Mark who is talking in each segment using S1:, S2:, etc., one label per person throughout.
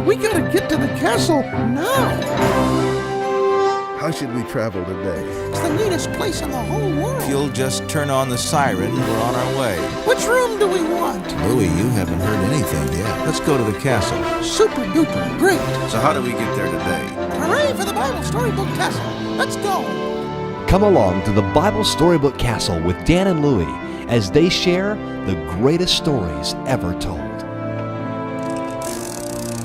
S1: We gotta get to the castle now.
S2: How should we travel today?
S1: It's the neatest place in the whole world.
S3: If you'll just turn on the siren, we're on our way.
S1: Which room do we want?
S3: Louie, you haven't heard anything yet. Let's go to the castle.
S1: Super duper great.
S3: So how do we get there today?
S1: Hooray for the Bible Storybook Castle. Let's go.
S4: Come along to the Bible Storybook Castle with Dan and Louie as they share the greatest stories ever told.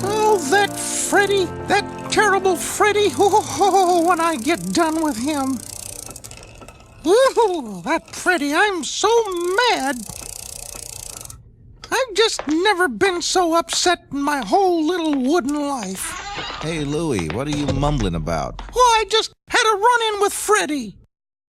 S1: Oh, that Freddy, that terrible Freddy. Oh, when I get done with him. Ooh, that Freddy, I'm so mad. I've just never been so upset in my whole little wooden life.
S3: Hey, Louie, what are you mumbling about?
S1: Oh, I just had a run-in with Freddy.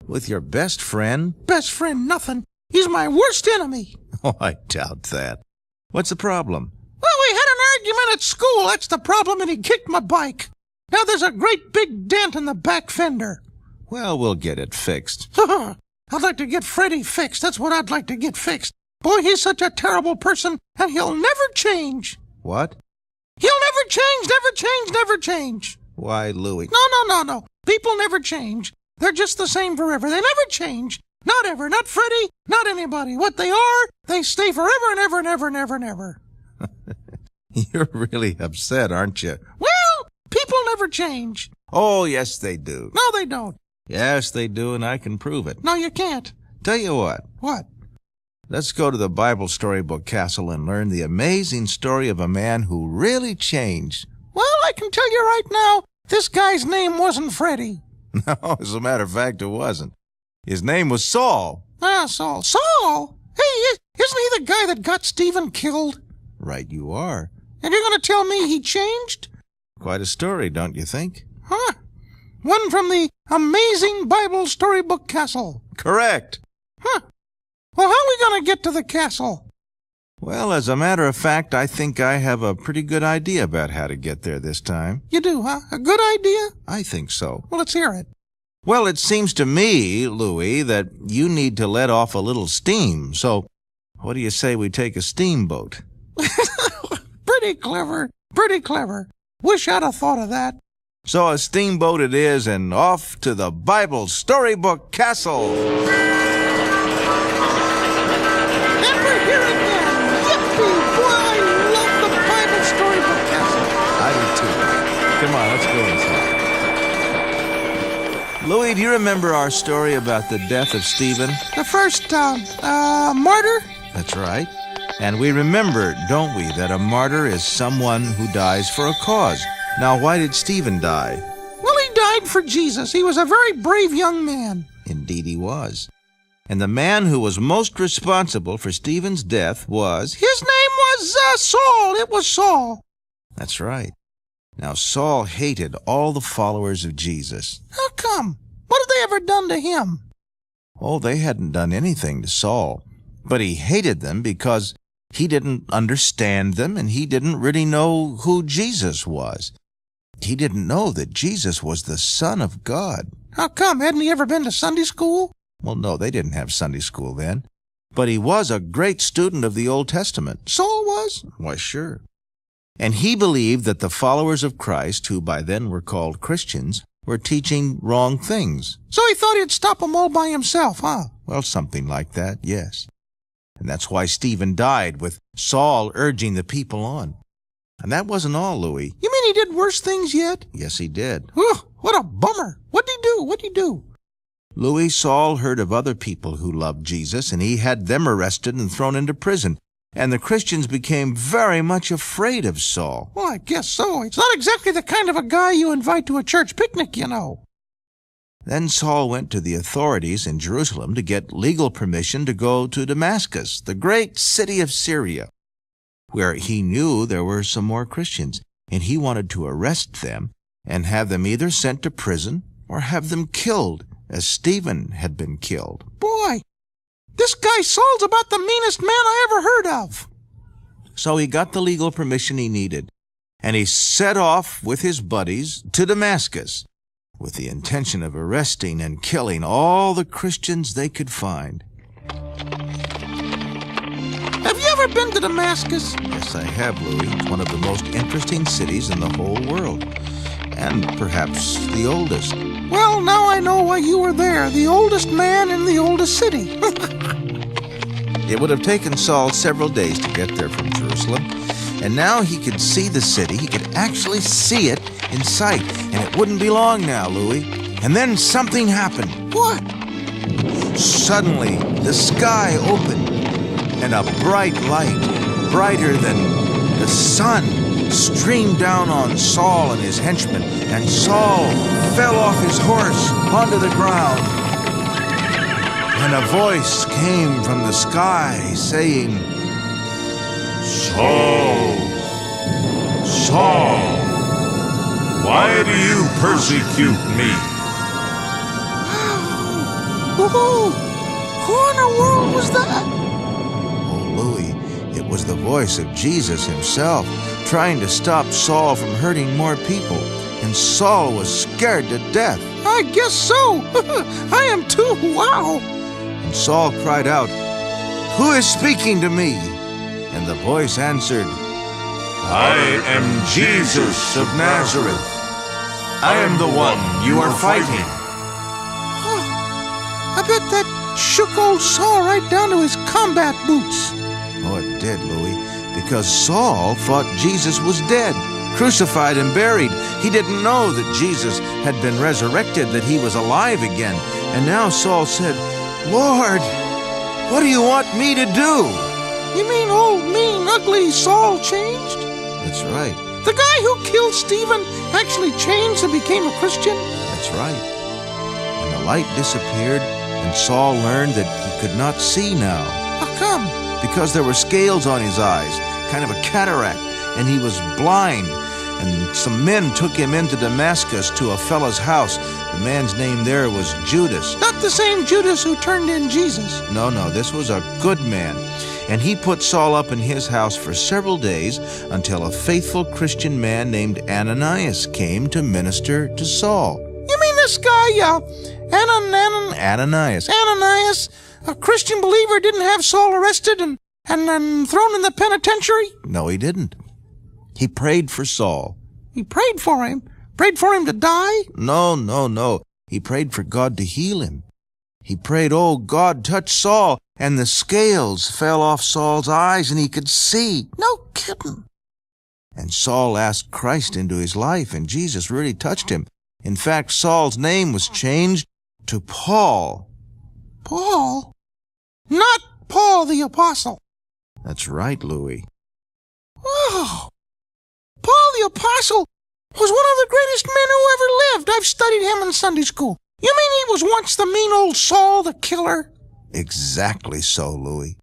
S3: With your best friend?
S1: Best friend, nothing. He's my worst enemy.
S3: Oh, I doubt that. What's the problem?
S1: Well, we had an argument at school, that's the problem, and he kicked my bike. Now there's a great big dent in the back fender.
S3: Well, we'll get it fixed.
S1: I'd like to get Freddy fixed. That's what I'd like to get fixed. Boy, he's such a terrible person, and he'll never change.
S3: What?
S1: He'll never change, never change, never change.
S3: Why, Louie?
S1: No. People never change. They're just the same forever. They never change. Not ever. Not Freddy. Not anybody. What they are, they stay forever and ever and ever and ever and ever.
S3: You're really upset, aren't you?
S1: Well, people never change.
S3: Oh, yes, they do.
S1: No, they don't.
S3: Yes, they do, and I can prove it.
S1: No, you can't.
S3: Tell you what.
S1: What?
S3: Let's go to the Bible Storybook Castle and learn the amazing story of a man who really changed.
S1: Well, I can tell you right now, this guy's name wasn't Freddy.
S3: No, as a matter of fact, it wasn't. His name was Saul.
S1: Ah, Saul. Saul? Hey, isn't he the guy that got Stephen killed?
S3: Right you are.
S1: And you're going to tell me he changed?
S3: Quite a story, don't you think?
S1: Huh. One from the amazing Bible Storybook Castle.
S3: Correct.
S1: Huh. Well, how are we going to get to the castle?
S3: Well, as a matter of fact, I think I have a pretty good idea about how to get there this time.
S1: You do, huh? A good idea?
S3: I think so.
S1: Well, let's hear it.
S3: Well, it seems to me, Louie, that you need to let off a little steam. So, what do you say we take a steamboat?
S1: Pretty clever. Pretty clever. Wish I'd have thought of that.
S3: So a steamboat it is, and off to the Bible Storybook Castle.
S1: And we're here again. Yippee! Boy, I love the Bible Storybook Castle.
S3: I do too. Come on, let's go inside. Louie, do you remember our story about the death of Stephen?
S1: The first, martyr?
S3: That's right. And we remember, don't we, that a martyr is someone who dies for a cause. Now, why did Stephen die?
S1: Well, he died for Jesus. He was a very brave young man.
S3: Indeed he was. And the man who was most responsible for Stephen's death was...
S1: His name was, Saul. It was Saul.
S3: That's right. Now, Saul hated all the followers of Jesus.
S1: How come? What had they ever done to him?
S3: Oh, they hadn't done anything to Saul. But he hated them because he didn't understand them, and he didn't really know who Jesus was. He didn't know that Jesus was the Son of God.
S1: How come? Hadn't he ever been to Sunday school?
S3: Well, no, they didn't have Sunday school then. But he was a great student of the Old Testament.
S1: Saul was?
S3: Why, sure. And he believed that the followers of Christ, who by then were called Christians, were teaching wrong things.
S1: So he thought he'd stop them all by himself, huh?
S3: Well, something like that, yes. And that's why Stephen died, with Saul urging the people on. And that wasn't all, Louie.
S1: You mean he did worse things yet?
S3: Yes, he did.
S1: Ugh, what a bummer. What'd he do? What'd he do?
S3: Louis, Saul heard of other people who loved Jesus, and he had them arrested and thrown into prison. And the Christians became very much afraid of Saul.
S1: Well, I guess so. It's not exactly the kind of a guy you invite to a church picnic, you know.
S3: Then Saul went to the authorities in Jerusalem to get legal permission to go to Damascus, the great city of Syria, where he knew there were some more Christians, and he wanted to arrest them and have them either sent to prison or have them killed, as Stephen had been killed.
S1: Boy, this guy Saul's about the meanest man I ever heard of.
S3: So he got the legal permission he needed, and he set off with his buddies to Damascus with the intention of arresting and killing all the Christians they could find.
S1: Have you ever ever been to Damascus?
S3: Yes, I have, Louis. It's one of the most interesting cities in the whole world. And perhaps the oldest.
S1: Well, now I know why you were there. The oldest man in the oldest city.
S3: It would have taken Saul several days to get there from Jerusalem. And now he could see the city. He could actually see it in sight. And it wouldn't be long now, Louis. And then something happened.
S1: What?
S3: Suddenly, the sky opened, and a bright light, brighter than the sun, streamed down on Saul and his henchmen, and Saul fell off his horse onto the ground. And a voice came from the sky saying,
S5: Saul, Saul, why do you persecute me?
S1: Who in the world was that?
S3: Oh, Louis, it was the voice of Jesus himself, trying to stop Saul from hurting more people. And Saul was scared to death.
S1: I guess so. I am too. Wow.
S3: And Saul cried out, "Who is speaking to me?" And the voice answered,
S5: I am Jesus of Nazareth. I am the one you are fighting.
S1: I bet that shook old Saul right down to his combat boots.
S3: Oh, it did, Louis, because Saul thought Jesus was dead, crucified and buried. He didn't know that Jesus had been resurrected, that he was alive again. And now Saul said, "Lord, what do you want me to do?"
S1: You mean old, mean, ugly Saul changed?
S3: That's right.
S1: The guy who killed Stephen actually changed and became a Christian?
S3: That's right. And the light disappeared, and Saul learned that he could not see now.
S1: How come?
S3: Because there were scales on his eyes, kind of a cataract, and he was blind. And some men took him into Damascus to a fellow's house. The man's name there was Judas.
S1: Not the same Judas who turned in Jesus.
S3: No, this was a good man. And he put Saul up in his house for several days until a faithful Christian man named Ananias came to minister to Saul.
S1: You mean this guy,
S3: Ananias.
S1: Ananias, a Christian believer, didn't have Saul arrested and thrown in the penitentiary?
S3: No, he didn't. He prayed for Saul.
S1: He prayed for him? Prayed for him to die?
S3: No. He prayed for God to heal him. He prayed, "Oh, God, touch Saul," and the scales fell off Saul's eyes and he could see.
S1: No kidding.
S3: And Saul asked Christ into his life, and Jesus really touched him. In fact, Saul's name was changed to Paul.
S1: Paul? Not Paul the Apostle.
S3: That's right, Louis.
S1: Wow. Paul the Apostle was one of the greatest men who ever lived. I've studied him in Sunday school. You mean he was once the mean old Saul the killer?
S3: Exactly so, Louis.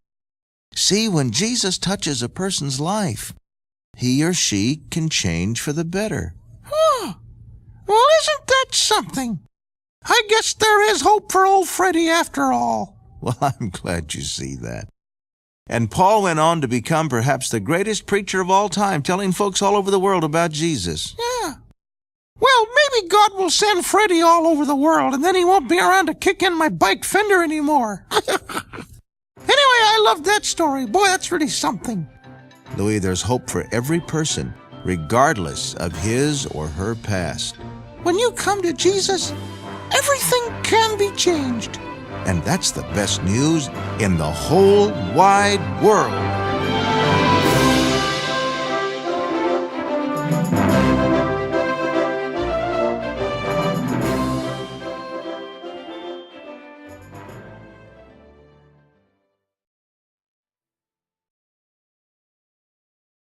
S3: See, when Jesus touches a person's life, he or she can change for the better.
S1: Huh. Well, isn't that something? I guess there is hope for old Freddy after all.
S3: Well, I'm glad you see that. And Paul went on to become perhaps the greatest preacher of all time, telling folks all over the world about Jesus.
S1: Yeah. Well, maybe God will send Freddy all over the world, and then he won't be around to kick in my bike fender anymore. Anyway, I love that story. Boy, that's really something.
S3: Louis, there's hope for every person, regardless of his or her past.
S1: When you come to Jesus, everything can be changed.
S3: And that's the best news in the whole wide world.